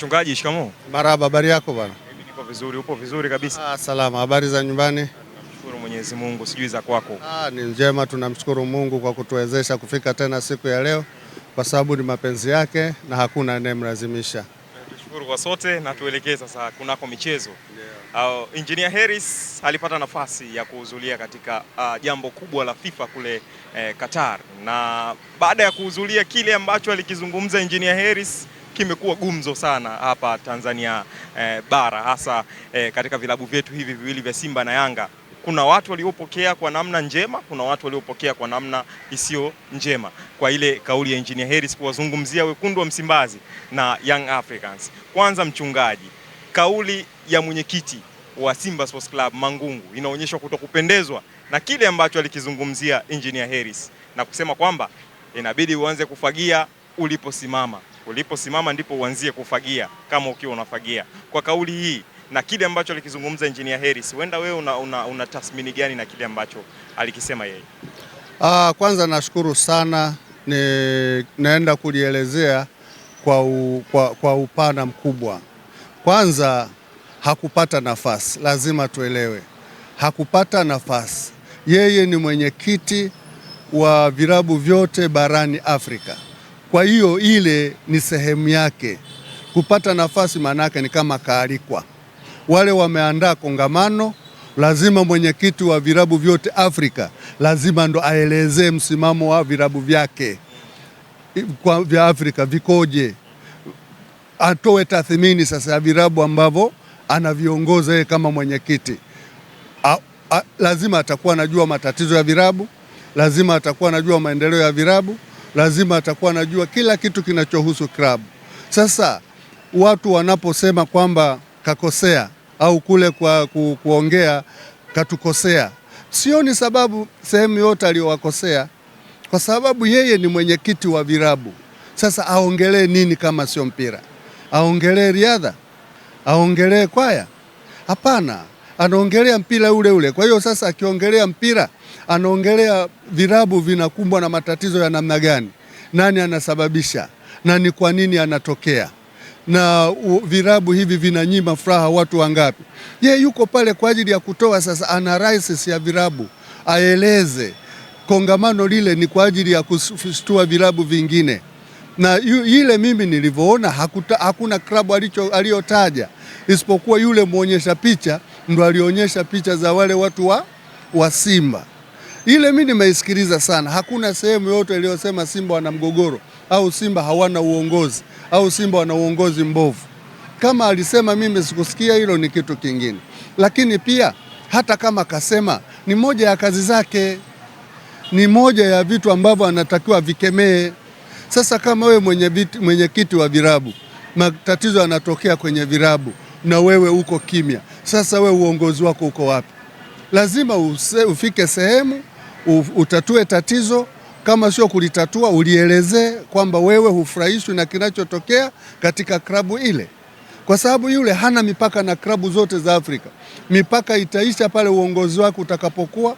Mchungaji, shikamoo. Marhaba, habari yako bwana? Mimi niko vizuri, upo vizuri kabisa? Salama, habari za nyumbani? Tunamshukuru Mwenyezi Mungu, sijui za kwako. Ni njema, tunamshukuru Mungu kwa kutuwezesha kufika tena siku ya leo, kwa sababu ni mapenzi yake na hakuna anayemlazimisha. Tushukuru kwa sote na tuelekee sasa kunako michezo. Engineer Harris alipata nafasi ya kuhudhuria katika jambo kubwa la FIFA kule Qatar, na baada ya kuhudhuria kile ambacho alikizungumza Engineer Harris kimekuwa gumzo sana hapa Tanzania bara, hasa katika vilabu vyetu hivi viwili vya Simba na Yanga. Kuna watu waliopokea kwa namna njema, kuna watu waliopokea kwa namna isiyo njema kwa ile kauli ya Engineer Harris kuwazungumzia wekundu wa Msimbazi na Young Africans. Kwanza mchungaji, kauli ya mwenyekiti wa Simba Sports Club Mangungu inaonyesha kutokupendezwa na kile ambacho alikizungumzia Engineer Harris na kusema kwamba inabidi uanze kufagia uliposimama. Uliposimama ndipo uanzie kufagia kama ukiwa unafagia. Kwa kauli hii na kile ambacho alikizungumza Engineer Harris, huenda wewe una tathmini gani na kile ambacho alikisema yeye? Kwanza nashukuru sana, naenda kulielezea kwa upana mkubwa. Kwanza hakupata nafasi, lazima tuelewe. Hakupata nafasi. Yeye ni mwenyekiti wa vilabu vyote barani Afrika. Kwa hiyo ile ni sehemu yake. Kupata nafasi manake ni kama kaalikwa. Wale wameandaa kongamano, lazima mwenyekiti wa vilabu vyote Afrika lazima ndo aelezee msimamo wa vilabu vyake vya Afrika vikoje. Atoe tathmini sasa ya vilabu ambavyo anaviongoza yeye kama mwenyekiti. Lazima atakuwa anajua matatizo ya vilabu, lazima atakuwa anajua maendeleo ya vilabu, lazima atakuwa anajua kila kitu kinachohusu klabu. Sasa watu wanaposema kwamba kakosea au kule kwa kuongea katukosea, sioni sababu sehemu yote aliyowakosea, kwa sababu yeye ni mwenyekiti wa vilabu. Sasa aongelee nini kama sio mpira? Aongelee riadha? Aongelee kwaya? Hapana, anaongelea mpira ule ule. Kwa hiyo sasa akiongelea mpira, anaongelea vilabu vinakumbwa na matatizo ya namna gani, nani anasababisha na ni kwa nini anatokea, na vilabu hivi vinanyima furaha watu wangapi. Ye yuko pale kwa ajili ya kutoa sasa analysis ya vilabu, aeleze kongamano lile ni kwa ajili ya kushtua vilabu vingine. Na ile mimi nilivyoona hakuna klabu aliyotaja isipokuwa yule muonyesha picha ndo alionyesha picha za wale watu wa Simba. Ile mimi nimeisikiliza sana. Hakuna sehemu yote iliyosema Simba wana mgogoro au Simba hawana uongozi au Simba wana uongozi mbovu. Kama alisema mimi sikusikia, hilo ni kitu kingine. Lakini pia hata kama kasema, ni moja ya kazi zake, ni moja ya vitu ambavyo anatakiwa vikemee. Sasa kama wewe mwenyekiti wa vilabu, matatizo yanatokea kwenye vilabu na wewe uko kimya, sasa wewe uongozi wako uko wapi? Lazima ufike sehemu utatue tatizo. Kama sio kulitatua, ulielezee kwamba wewe hufurahishwi na kinachotokea katika klabu ile, kwa sababu yule hana mipaka na klabu zote za Afrika. Mipaka itaisha pale uongozi wako utakapokuwa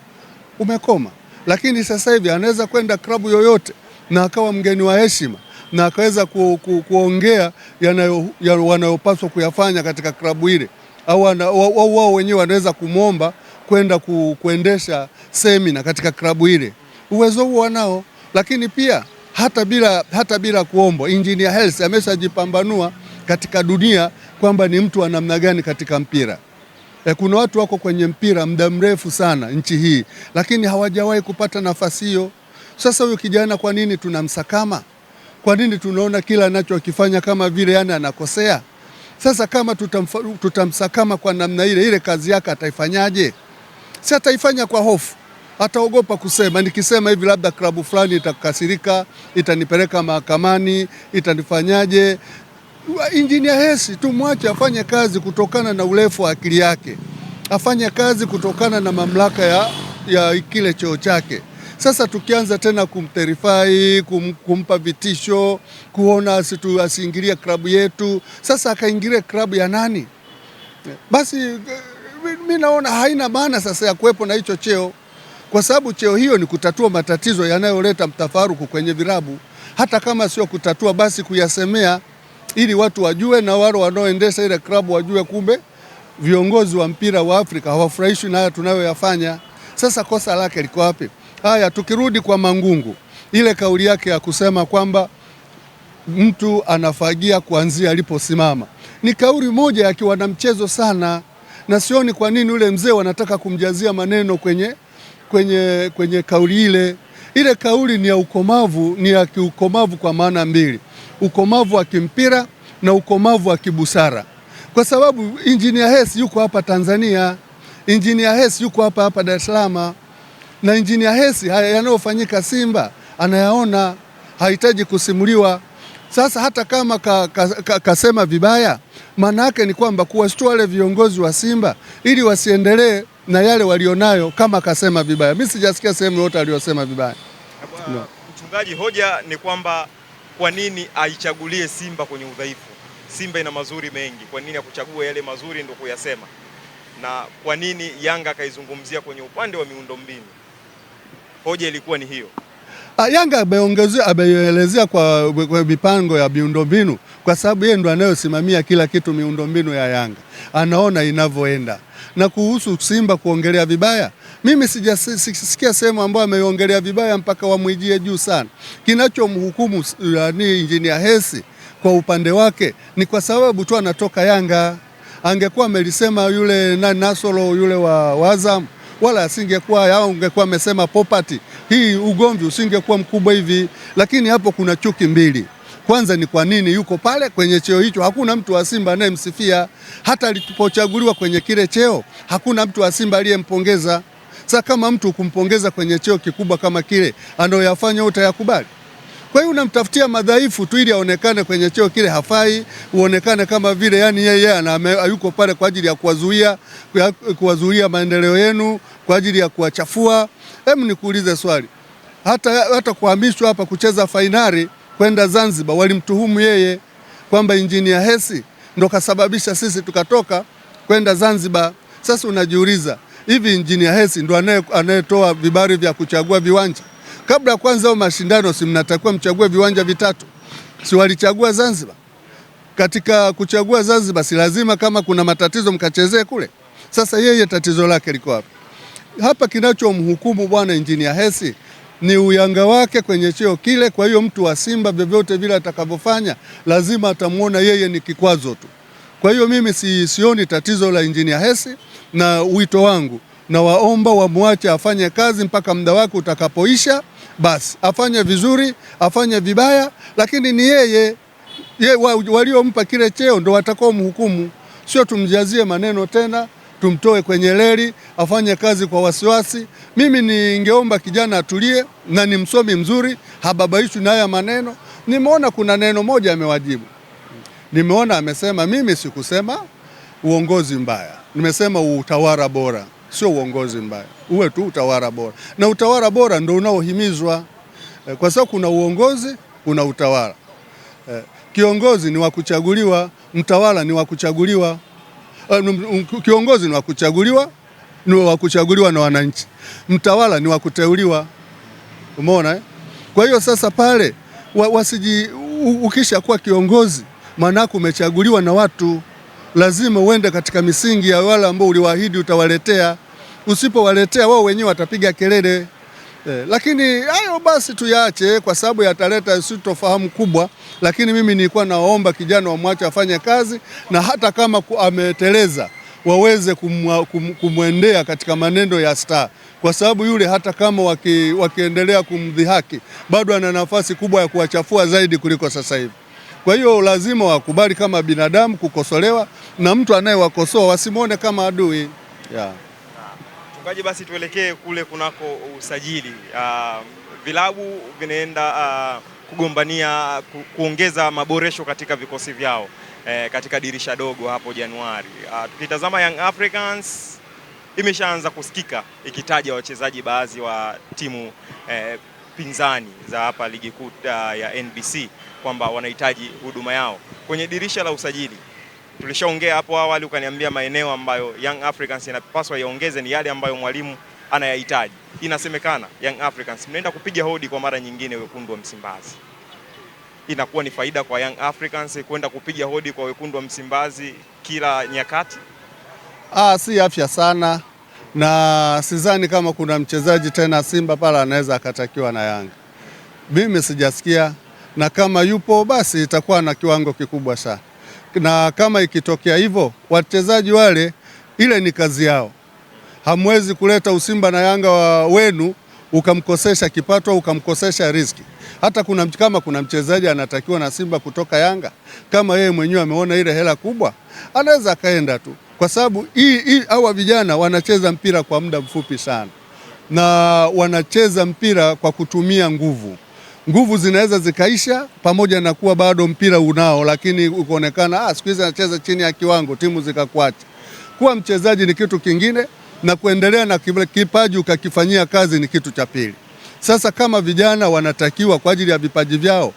umekoma. Lakini sasa hivi anaweza kwenda klabu yoyote na akawa mgeni wa heshima na akaweza kuongea wanayopaswa kuyafanya katika klabu ile, au wao wenyewe wanaweza kumwomba kwenda kuendesha semina katika klabu ile. Uwezo huo wanao. Lakini pia hata bila kuombwa, Engineer Harris ameshajipambanua katika dunia kwamba ni mtu wa namna gani katika mpira. Kuna watu wako kwenye mpira muda mrefu sana nchi hii, lakini hawajawahi kupata nafasi hiyo. Sasa huyu kijana kwa nini tunamsakama? Kwa nini tunaona kila anachokifanya kama vile yani anakosea? Sasa kama tutamsakama kwa namna ile kazi yake ataifanyaje? Si ataifanya kwa hofu. Ataogopa kusema, nikisema hivi labda klabu fulani itakasirika, itanipeleka mahakamani, itanifanyaje? Engineer Harris tumwache afanye kazi kutokana na urefu wa akili yake. Afanye kazi kutokana na mamlaka ya kile cheo chake. Sasa tukianza tena kumterify, kumpa vitisho, kuona asiingilie klabu yetu, sasa akaingilie klabu ya nani? Basi mimi naona haina maana sasa ya kuwepo na hicho cheo, kwa sababu cheo hiyo ni kutatua matatizo yanayoleta mtafaruku kwenye vilabu. Hata kama sio kutatua, basi kuyasemea ili watu wajue na wale wanaoendesha ile klabu wajue kumbe viongozi wa mpira wa Afrika hawafurahishwi na haya tunayoyafanya. Sasa kosa lake liko wapi? Haya, tukirudi kwa Mangungu, ile kauli yake ya kusema kwamba mtu anafagia kuanzia aliposimama ni kauli moja ya kiwana mchezo sana, na sioni kwa nini ule mzee wanataka kumjazia maneno kwenye kauli ile. Ile kauli ni ya ukomavu, ni ya kiukomavu kwa maana mbili, ukomavu wa kimpira na ukomavu wa kibusara, kwa sababu Engineer Hersi yuko hapa Tanzania, Engineer Hersi yuko hapa Dar es Salaam, na Engineer Hersi yanayofanyika Simba anayaona, hahitaji kusimuliwa. Sasa hata kama kasema vibaya, maana yake ni kwamba kuwashtua wale viongozi wa Simba ili wasiendelee na yale walionayo. Kama kasema vibaya, mimi sijasikia sehemu yote aliyosema vibaya. No. Mchungaji, hoja ni kwamba kwa nini aichagulie Simba kwenye udhaifu? Simba ina mazuri mengi, kwa nini akuchagua yale mazuri ndio kuyasema? Na kwa nini Yanga akaizungumzia kwenye upande wa miundombinu? Hoja ilikuwa ni hiyo. Yanga ameelezea kwa mipango ya miundombinu kwa sababu yeye ndo anayosimamia kila kitu miundombinu ya Yanga, anaona inavyoenda. Na kuhusu Simba kuongelea vibaya, mimi sijasikia sehemu ambayo ameongelea vibaya mpaka wamwijie juu sana. Kinachomhukumu ni Engineer Hersi kwa upande wake ni kwa sababu tu anatoka Yanga. Angekuwa amelisema yule Nasolo yule wa Azam, wala asingekuwa yao, ungekuwa amesema Popati, hii ugomvi usingekuwa mkubwa hivi. Lakini hapo kuna chuki mbili. Kwanza ni kwa nini yuko pale kwenye cheo hicho? Hakuna mtu wa Simba anayemsifia. Hata alipochaguliwa kwenye kile cheo hakuna mtu wa Simba aliyempongeza. Sasa kama mtu kumpongeza kwenye cheo kikubwa kama kile anayoyafanya utayakubali? Kwa hiyo unamtafutia madhaifu tu ili aonekane kwenye cheo kile hafai, uonekane kama vile yani yeye yuko pale kwa ajili ya kuwazuia maendeleo yenu, kwa ajili ya kuwachafua. Hebu nikuulize swali. Hata kuhamishwa hapa kucheza fainali kwenda Zanzibar walimtuhumu yeye kwamba Engineer Hersi ndo kasababisha sisi tukatoka kwenda Zanzibar. Sasa unajiuliza, hivi Engineer Hersi ndo anayetoa vibali vya kuchagua viwanja? Kabla ya kwanza au mashindano si mnatakiwa mchague viwanja vitatu? Si walichagua Zanzibar? Katika kuchagua Zanzibar si lazima kama kuna matatizo mkachezee kule? Sasa yeye tatizo lake liko wapi? Hapa kinachomhukumu bwana Engineer Hersi ni uyanga wake kwenye cheo kile. Kwa hiyo mtu wa Simba vyovyote vile atakavyofanya lazima atamuona yeye ni kikwazo tu. Kwa hiyo mimi sioni tatizo la Engineer Hersi, na wito wangu na waomba wamwache afanye kazi mpaka muda wake utakapoisha. Basi afanye vizuri, afanye vibaya, lakini ni yeye waliompa kile cheo ndo watakao mhukumu, sio tumjazie maneno tena, tumtoe kwenye reli, afanye kazi kwa wasiwasi. Mimi ningeomba kijana atulie, na ni msomi mzuri, hababaishwi na haya maneno. Nimeona kuna neno moja amewajibu. Nimeona amesema, mimi sikusema uongozi mbaya, nimesema utawala bora, sio uongozi mbaya. Uwe tu utawala bora, na utawala bora ndio unaohimizwa, kwa sababu kuna uongozi, kuna utawala. Kiongozi ni wa kuchaguliwa, mtawala ni wa kuchaguliwa. Kiongozi ni wa kuchaguliwa na wananchi, mtawala ni wa kuteuliwa. Umeona? Kwa hiyo sasa pale ukisha kuwa kiongozi maanake umechaguliwa na watu, lazima uende katika misingi ya wale ambao uliwaahidi utawaletea. Usipowaletea wao wenyewe watapiga kelele. Lakini hayo basi tuyaache kwa sababu yataleta sitofahamu kubwa. Lakini mimi nilikuwa naomba kijana wamwache afanye kazi, na hata kama ameteleza waweze kumwendea katika maneno ya star, kwa sababu yule hata kama wakiendelea kumdhihaki bado ana nafasi kubwa ya kuwachafua zaidi kuliko sasa hivi. Kwa hiyo lazima wakubali kama binadamu kukosolewa, na mtu anayewakosoa wasimuone kama adui. Mchungaji, basi tuelekee kule kunako usajili. Vilabu vinaenda kugombania kuongeza maboresho katika vikosi vyao katika dirisha dogo hapo Januari. Tukitazama Young Africans imeshaanza kusikika ikitaja wachezaji baadhi wa timu pinzani za hapa ligi kuu ya NBC kwamba wanahitaji huduma yao kwenye dirisha la usajili. Tulishaongea hapo awali, ukaniambia maeneo ambayo Young Africans inapaswa yaongeze ni yale ambayo mwalimu anayahitaji. Inasemekana Young Africans mnaenda kupiga hodi kwa mara nyingine wekundu wa Msimbazi. inakuwa ni faida kwa Young Africans kwenda kupiga hodi kwa wekundu wa Msimbazi kila nyakati? Si afya sana, na sidhani kama kuna mchezaji tena Simba pala anaweza akatakiwa na Yanga. Mimi sijasikia, na kama yupo basi itakuwa na kiwango kikubwa sana, na kama ikitokea hivyo wachezaji wale, ile ni kazi yao. Hamwezi kuleta usimba na Yanga wenu ukamkosesha kipato, ukamkosesha riziki. Hata kama kuna mchezaji anatakiwa na Simba kutoka Yanga, kama yeye mwenyewe ameona ile hela kubwa, anaweza akaenda tu, kwa sababu hawa vijana wanacheza mpira kwa muda mfupi sana, na wanacheza mpira kwa kutumia nguvu. Nguvu zinaweza zikaisha, pamoja na kuwa bado mpira unao, lakini ukaonekana siku hizi anacheza chini ya kiwango, timu zikakuacha. Kuwa mchezaji ni kitu kingine, na kuendelea na kipaji ukakifanyia kazi ni kitu cha pili. Sasa kama vijana wanatakiwa kwa ajili ya vipaji vyao,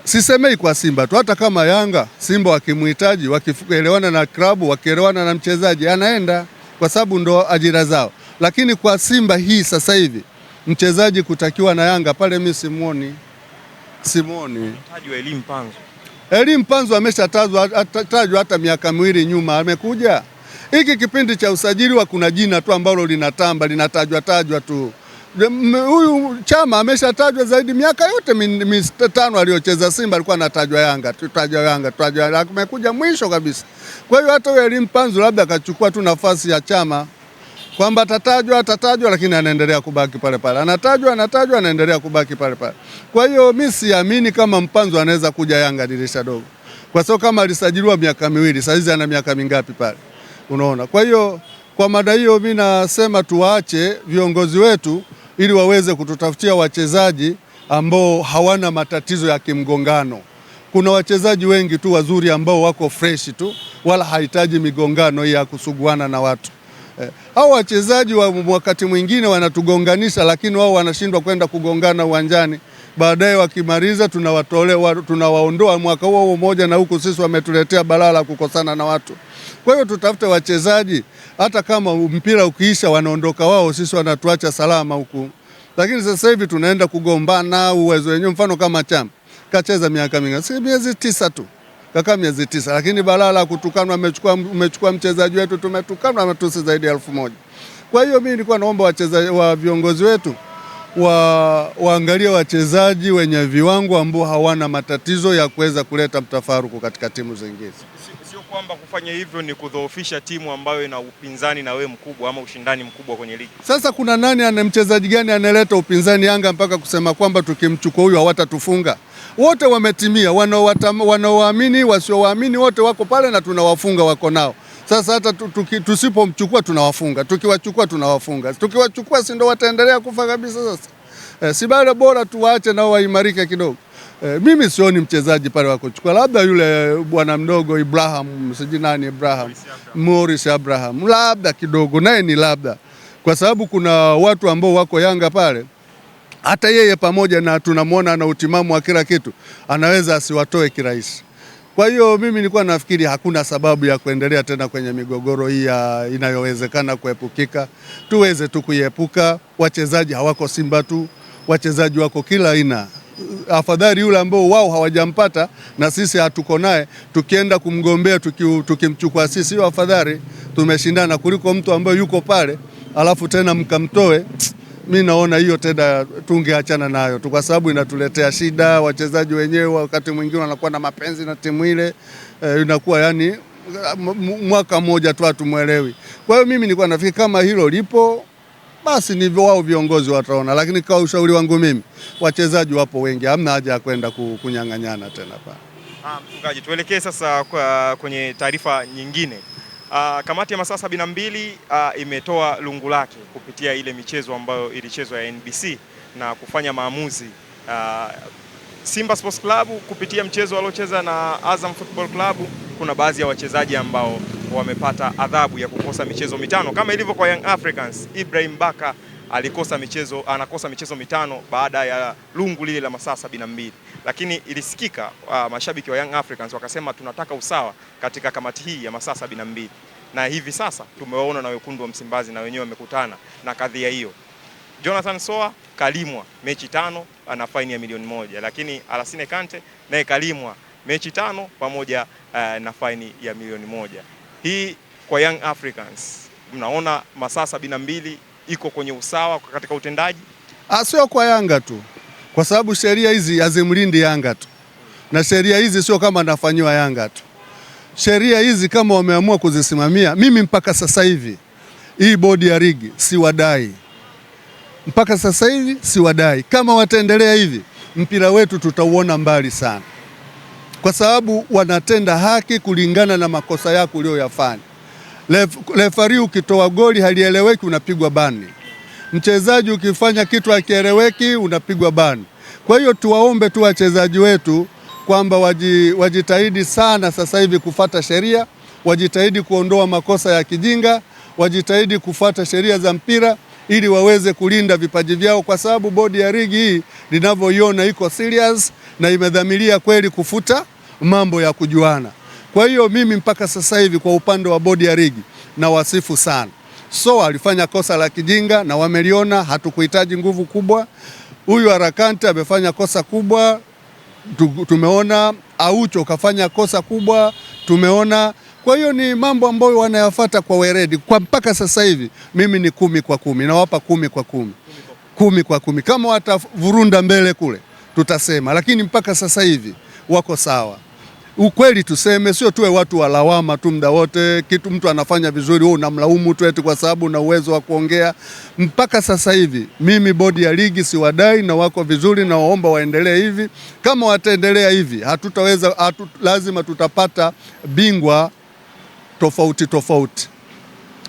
sisemei kwa Simba tu, hata kama Yanga, Simba wakimhitaji, wakielewana na klabu, wakielewana na mchezaji, anaenda, kwa sababu ndo ajira zao. Lakini kwa Simba hii sasa hivi mchezaji kutakiwa na Yanga pale, mimi simuoni. Elie Mpanzu ameshatajwa hata miaka miwili nyuma, amekuja. Hiki kipindi cha usajili wa kuna jina tu ambalo linatajwa tu. Huyu Chama ameshatajwa zaidi, miaka yote mitano aliyocheza Simba alikuwa anatajwa Yanga, amekuja mwisho kabisa. Kwa hiyo hata Elie Mpanzu labda akachukua tu nafasi ya Chama, kwamba atatajwa lakini anaendelea kubaki pale pale. Anatajwa anaendelea kubaki pale pale. Kwa hiyo mimi siamini kama Mpanzu anaweza kuja Yanga dirisha dogo. Kwa sababu kama alisajiliwa miaka miwili, sasa hizi ana miaka mingapi pale? Unaona. Kwa hiyo kwa mada hiyo mimi nasema tuwaache viongozi wetu ili waweze kututafutia wachezaji ambao hawana matatizo ya kimgongano. Kuna wachezaji wengi tu wazuri ambao wako fresh tu, wala hahitaji migongano ya kusuguana na watu. Hao wachezaji wakati mwingine wanatugonganisha, lakini wao wanashindwa kwenda kugongana uwanjani. Baadaye wakimaliza tunawaondoa mwaka huo mmoja, na huku sisi wametuletea balaa kukosana na watu. Kwa hiyo tutafute wachezaji, hata kama mpira ukiisha wanaondoka wao, sisi wanatuacha salama huku. Lakini sasa hivi tunaenda kugombana uwezo wenyewe. Mfano kama Chama kacheza miaka mingi, si miezi 9 tu, kaka miezi 9, lakini balala kutukanwa, umechukua mchezaji wetu, tumetukanwa matusi zaidi ya 1000. Kwa hiyo mimi nilikuwa naomba wachezaji wa viongozi wetu waangalie wachezaji wenye viwango ambao hawana matatizo ya kuweza kuleta mtafaruku katika timu zingine. Sio kwamba kufanya hivyo ni kudhoofisha timu ambayo ina upinzani na wewe mkubwa ama ushindani mkubwa kwenye ligi. Sasa kuna nani mchezaji gani analeta upinzani Yanga mpaka kusema kwamba tukimchukua huyu hawatatufunga? Wote wametimia, wanaoamini, wasioamini, wote wako pale na tunawafunga, wako nao. Sasa hata tusipomchukua tunawafunga, tukiwachukua tunawafunga. Tukiwachukua si ndio wataendelea kufa kabisa sasa. Si bora tuwaache nao waimarike kidogo. Mimi sioni mchezaji pale wa kuchukua, labda yule bwana mdogo Morris Abraham, labda kidogo, naye ni labda, kwa sababu kuna watu ambao wako Yanga pale, hata yeye pamoja na tunamwona na utimamu wa kila kitu, anaweza asiwatoe kirahisi. Kwa hiyo mimi nilikuwa nafikiri hakuna sababu ya kuendelea tena kwenye migogoro hii inayowezekana kuepukika. Tuweze tu kuiepuka. Wachezaji hawako Simba tu, wachezaji wako kila aina. Afadhali yule ambao wao hawajampata na sisi hatuko naye, tukienda kumgombea tukimchukua sisi, hiyo afadhali tumeshindana, kuliko mtu ambaye yuko pale alafu tena mkamtoe. Mimi naona hiyo tena tungeachana nayo tu, kwa sababu inatuletea shida. Wachezaji wenyewe wakati mwingine wanakuwa na mapenzi na timu ile, inakuwa yani mwaka mmoja tu hatumuelewi. Kwa hiyo mimi nilikuwa nafikiri kama hilo lipo, basi ni wao viongozi wataona, lakini kwa ushauri wangu mimi, wachezaji wapo wengi, hamna haja ya kwenda kunyang'anyana tena pa. Mchungaji, tuelekee sasa kwenye taarifa nyingine. Kamati ya masaa 72 imetoa lungu lake kupitia ile michezo ambayo ilichezwa ya NBC na kufanya maamuzi. Simba Sports Club kupitia mchezo waliocheza na Azam Football Club, kuna baadhi ya wachezaji ambao wamepata adhabu ya kukosa michezo mitano, kama ilivyo kwa Young Africans. Ibrahim Baka anakosa michezo mitano baada ya lungu lile la masaa 72. Lakini ilisikika mashabiki wa Young Africans wakasema tunataka usawa katika kamati hii ya masaa 72. Na hivi sasa tumewaona na wekundu wa Msimbazi na wenyewe wamekutana na kadhia hiyo. Jonathan Soa kalimwa mechi 5 ana faini ya milioni 1, lakini Alasine Kante naye kalimwa mechi 5 pamoja na faini ya milioni 1. Hii kwa Young Africans mnaona masaa 72 iko kwenye usawa katika utendaji? Sio kwa Yanga tu, kwa sababu sheria hizi hazimlindi Yanga tu, na sheria hizi sio kama nafanyiwa Yanga tu. Sheria hizi kama wameamua kuzisimamia, mimi mpaka sasa hivi hii bodi ya ligi siwadai, mpaka sasa hivi siwadai. Kama wataendelea hivi, mpira wetu tutauona mbali sana, kwa sababu wanatenda haki kulingana na makosa yako uliyoyafanya. Refari ukitoa goli halieleweki unapigwa bani, mchezaji ukifanya kitu hakieleweki unapigwa bani. Kwa hiyo tuwaombe tu wachezaji wetu kwamba wajitahidi sana sasa hivi kufuata sheria, wajitahidi kuondoa makosa ya kijinga, wajitahidi kufuata sheria za mpira ili waweze kulinda vipaji vyao, kwa sababu bodi ya ligi hii linavyoiona iko serious na imedhamiria kweli kufuta mambo ya kujuana. Kwa hiyo mimi mpaka sasa hivi kwa upande wa bodi ya ligi na wasifu sana. So alifanya kosa la kijinga na wameliona, hatukuhitaji nguvu kubwa. Huyu Harakante amefanya kosa kubwa, tumeona. Aucho kafanya kosa kubwa, tumeona. Kwa hiyo ni mambo ambayo wanayafuata kwa weredi. Kwa mpaka sasa hivi mimi ni 10 kwa 10, nawapa 10 kwa 10. 10 kwa 10. Kama watavurunda mbele kule tutasema, lakini mpaka sasa hivi wako sawa. Ukweli tuseme, sio tuwe watu wa lawama tu muda wote. Kitu mtu anafanya vizuri wewe unamlaumu tu eti kwa sababu una uwezo wa kuongea. Mpaka sasa hivi mimi bodi ya ligi siwadai na wako vizuri, na waomba waendelee hivi. Kama wataendelea hivi lazima tutapata bingwa tofauti.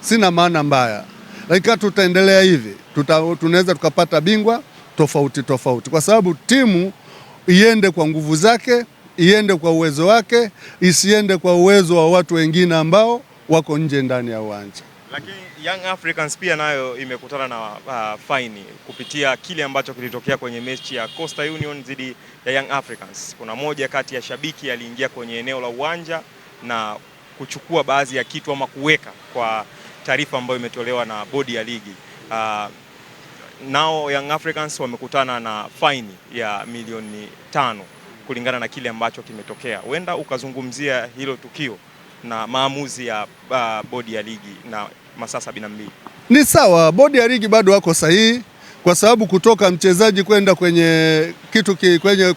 Sina maana mbaya, lakini tutaendelea hivi tunaweza tukapata bingwa tofauti, kwa sababu timu iende kwa nguvu zake, iende kwa uwezo wake, isiende kwa uwezo wa watu wengine ambao wako nje ndani ya uwanja. Lakini Young Africans pia nayo imekutana na faini kupitia kile ambacho kilitokea kwenye mechi ya Coastal Union dhidi ya Young Africans. Kuna moja kati ya shabiki aliingia kwenye eneo la uwanja na kuchukua baadhi ya kitu ama kuweka, kwa taarifa ambayo imetolewa na bodi ya ligi. Nao Young Africans wamekutana na faini ya milioni 5 kulingana na kile ambacho kimetokea. Huenda ukazungumzia hilo tukio na maamuzi ya bodi ya ligi na masaa 72. Ni sawa, bodi ya ligi bado wako sahihi, kwa sababu kutoka mchezaji kwenda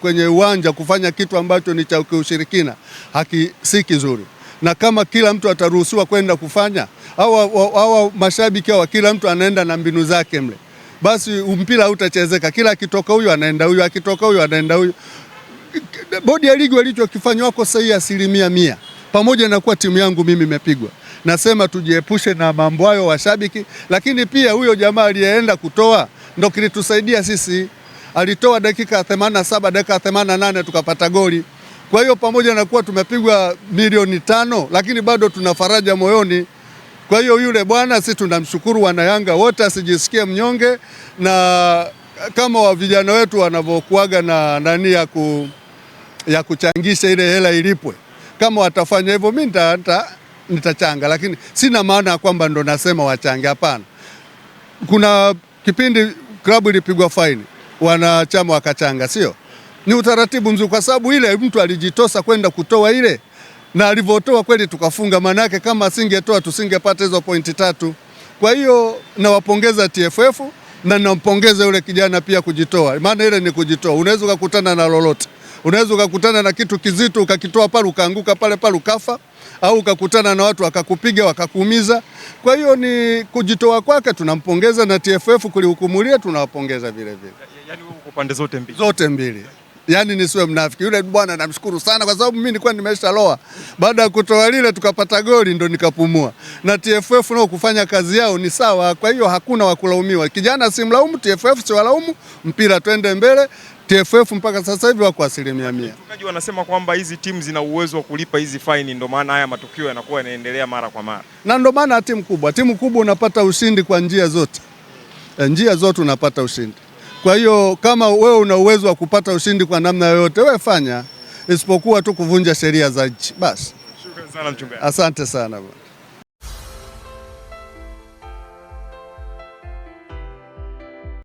kwenye uwanja kufanya kitu ambacho ni cha ushirikina si kizuri. Na kama kila mtu ataruhusiwa kwenda kufanya, hawa mashabiki hawa kila mtu anaenda na mbinu zake mle, basi mpira hautachezeka. Kila akitoka huyu anaenda huyu, akitoka huyu anaenda huyu. Bodi ya ligi walichokifanya wako sahihi 100%, pamoja na kuwa timu yangu mimi imepigwa. Nasema tujiepushe na mambo hayo washabiki, lakini pia huyo jamaa aliyeenda kutoa ndo kilitusaidia sisi. Alitoa dakika 87, dakika 88 tukapata goli. Kwa hiyo pamoja na kuwa tumepigwa milioni 5, lakini bado tuna faraja moyoni. Kwa hiyo yule bwana sisi tunamshukuru, wana Yanga wote, asijisikie mnyonge, na kama wa vijana wetu wanavyokuaga na nani ya kuchangisha ile hela ilipwe, kama watafanya hivyo mimi nitachanga, lakini sina maana ya kwamba ndo nasema wachange, hapana. Kuna kipindi klabu ilipigwa faini, wanachama wakachanga, sio? Ni utaratibu mzuri, kwa sababu ile mtu alijitosa kwenda kutoa ile, na alivyotoa kweli tukafunga. Maana yake kama asingetoa tusingepata hizo pointi 3. Kwa hiyo nawapongeza TFF na nampongeza yule kijana pia kujitoa, maana ile ni kujitoa. Unaweza ukakutana na lolote, unaweza ukakutana na kitu kizito ukakitoa pale ukaanguka pale ukafa, au ukakutana na watu wakakupiga wakakuumiza. Kwa hiyo ni kujitoa kwake, tunampongeza, na TFF kulihukumulia tunawapongeza vile vile. Yaani uko pande zote mbili. Zote mbili. Yaani nisiwe mnafiki. Yule bwana namshukuru sana, kwa sababu mimi nilikuwa nimeshaloa. Baada ya kutoa lile tukapata goli ndo nikapumua. Na TFF nao kufanya kazi yao ni sawa, kwa hiyo hakuna wa kulaumiwa. Kijana simlaumu, TFF si walaumu, mpira twende mbele. TFF mpaka sasa hivi wako 100%. Tukaji wanasema kwamba hizi timu zina uwezo wa kulipa hizi faini, ndio maana haya matukio yanakuwa yanaendelea mara kwa mara. Na ndio maana timu kubwa unapata ushindi kwa njia zote. Njia zote unapata ushindi. Kwa hiyo kama wewe una uwezo wa kupata ushindi kwa namna yoyote, wewe fanya, isipokuwa tu kuvunja sheria za nchi. Basi. Shukrani sana mchungaji. Asante sana bwana.